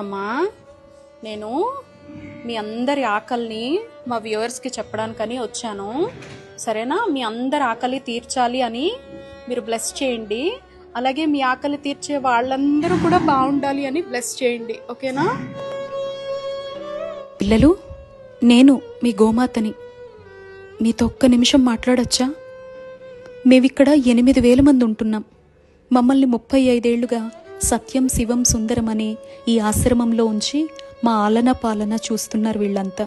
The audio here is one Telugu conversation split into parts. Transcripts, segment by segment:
అమ్మా, నేను మీ అందరి ఆకలిని మా వ్యూవర్స్కి చెప్పడానికని వచ్చాను. సరేనా? మీ అందరి ఆకలి తీర్చాలి అని మీరు బ్లెస్ చేయండి. అలాగే మీ ఆకలి తీర్చే వాళ్ళందరూ కూడా బాగుండాలి అని బ్లెస్ చేయండి. ఓకేనా? పిల్లలు, నేను మీ గోమాతని. మీతో ఒక్క నిమిషం మాట్లాడొచ్చా? మేమిక్కడ 8,000 మంది ఉంటున్నాం. మమ్మల్ని 35 ఏళ్లుగా సత్యం శివం సుందరం అనే ఈ ఆశ్రమంలో ఉంచి మా ఆలన పాలన చూస్తున్నారు వీళ్ళంతా.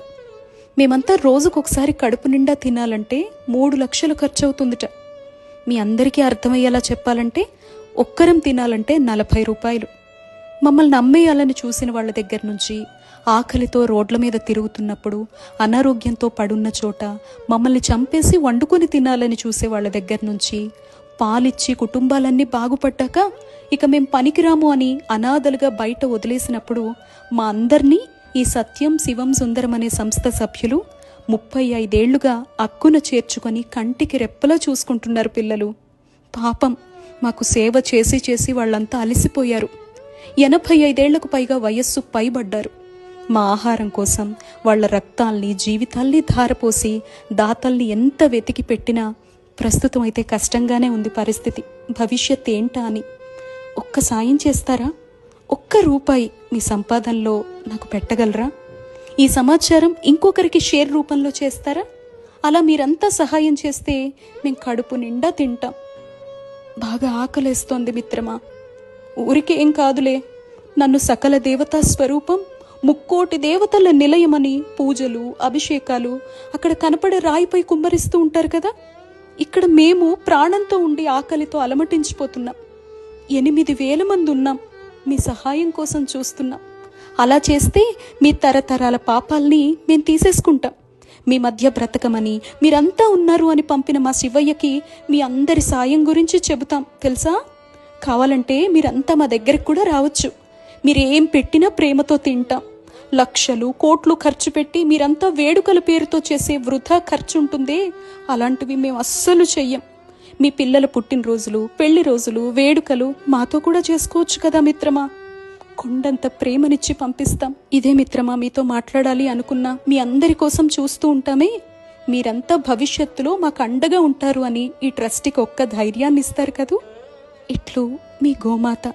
మేమంతా రోజుకొకసారి కడుపు నిండా తినాలంటే 3 లక్షలు ఖర్చు అవుతుందిట. మీ అందరికీ అర్థమయ్యేలా చెప్పాలంటే ఒక్కరం తినాలంటే 40 రూపాయలు. మమ్మల్ని నమ్మేయాలని చూసిన వాళ్ళ దగ్గర నుంచి, ఆకలితో రోడ్ల మీద తిరుగుతున్నప్పుడు, అనారోగ్యంతో పడున్న చోట మమ్మల్ని చంపేసి వండుకొని తినాలని చూసే వాళ్ళ దగ్గర నుంచి, పాలిచ్చి కుటుంబాలన్నీ బాగుపడ్డాక ఇక మేం పనికిరాము అని అనాథలుగా బయట వదిలేసినప్పుడు మా అందరినీ ఈ సత్యం శివం సుందరం అనే సంస్థ సభ్యులు 35 ఏళ్లుగా అక్కున చేర్చుకొని కంటికి రెప్పలా చూసుకుంటున్నారు. పిల్లలు పాపం మాకు సేవ చేసి చేసి వాళ్ళంతా అలసిపోయారు. 85 ఏళ్లకు పైగా వయస్సు పైబడ్డారు. మా ఆహారం కోసం వాళ్ళ రక్తాల్ని జీవితాల్ని ధారపోసి దాతల్ని ఎంత వెతికి పెట్టినా ప్రస్తుతం అయితే కష్టంగానే ఉంది పరిస్థితి. భవిష్యత్ ఏంటా అని ఒక్క సాయం చేస్తారా? ఒక్క రూపాయి మీ సంపాదనలో నాకు పెట్టగలరా? ఈ సమాచారం ఇంకొకరికి షేర్ రూపంలో చేస్తారా? అలా మీరంతా సహాయం చేస్తే మేము కడుపు నిండా తింటాం. బాగా ఆకలేస్తోంది మిత్రమా. ఊరికే ఏం కాదులే, నన్ను సకల దేవతా స్వరూపం, 3,000,000 దేవతల నిలయమని పూజలు అభిషేకాలు అక్కడ కనపడే రాయిపై కుమ్మరిస్తూ ఉంటారు కదా. ఇక్కడ మేము ప్రాణంతో ఉండి ఆకలితో అలమటించిపోతున్నాం. 8,000 మంది ఉన్నాం. మీ సహాయం కోసం చూస్తున్నాం. అలా చేస్తే మీ తరతరాల పాపాల్ని మేము తీసేసుకుంటాం. మీ మధ్య బ్రతకమని మీరంతా ఉన్నారు అని పంపిన మా శివయ్యకి మీ అందరి సాయం గురించి చెబుతాం తెలుసా. కావాలంటే మీరంతా మా దగ్గరకు కూడా రావచ్చు. మీరేం పెట్టినా ప్రేమతో తింటాం. లక్షలు కోట్లు ఖర్చు పెట్టి మీరంతా వేడుకల పేరుతో చేసే వృధా ఖర్చు ఉంటుందే, అలాంటివి మేము అస్సలు చెయ్యం. మీ పిల్లల పుట్టినరోజులు, పెళ్లి రోజులు, వేడుకలు మాతో కూడా చేసుకోవచ్చు కదా మిత్రమా. కొండంత ప్రేమనిచ్చి పంపిస్తాం. ఇదే మిత్రమా మీతో మాట్లాడాలి అనుకున్నా. మీ అందరి కోసం చూస్తూ ఉంటామే. మీరంతా భవిష్యత్తులో మాకు అండగా ఉంటారు అని ఈ ట్రస్ట్కి ఒక్క ధైర్యాన్ని ఇస్తారు కదూ. ఇట్లు మీ గోమాత.